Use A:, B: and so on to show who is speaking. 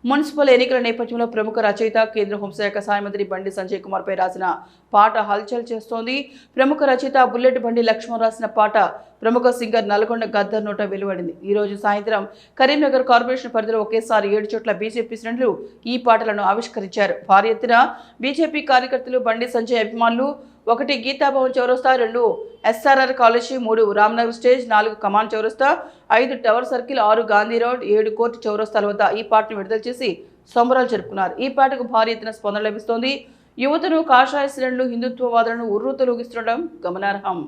A: Municipal ఎన్నికల నేపథ్యంలో ప్రముఖ రచయిత కేంద్ర హోంశాఖ సహాయ మంత్రి బండి సంజయ్ కుమార్ పై రాసిన పాట హల్చల్ చేస్తోంది. ప్రముఖ రచయిత బుల్లెట్ బండి లక్ష్మణ్ రాసిన పాట ప్రముఖ సింగర్ నల్గొండ గద్దర్ నోట వెలువడింది. ఈ రోజు సాయంత్రం కరీంనగర్ కార్పొరేషన్ పరిధిలో ఒకేసారి 7 చోట్ల బీజేపీ శ్రేణులు ఈ పాటలను ఆవిష్కరించారు. భారీ ఎత్తున బీజేపీ కార్యకర్తలు, బండి సంజయ్ అభిమానులు 1 గీతాభవన్ చౌరస్తా, 2 SRR college, 3 Ramnagar stage, 4 Kaman చౌరస్తా, 5 tower circle, 6 Gandhi road, 7 court చౌరస్తాల వద్ద ఈ పాటను విడుదల చేసి సంబరాలు జరుపుకున్నారు. ఈ పాటకు భారీ ఎత్తున స్పందన లభిస్తోంది. యువతను, కాషాయ శ్రేణులు హిందుత్వవాదులను ఉర్రూతలూగిస్తుండడం గమనార్హం.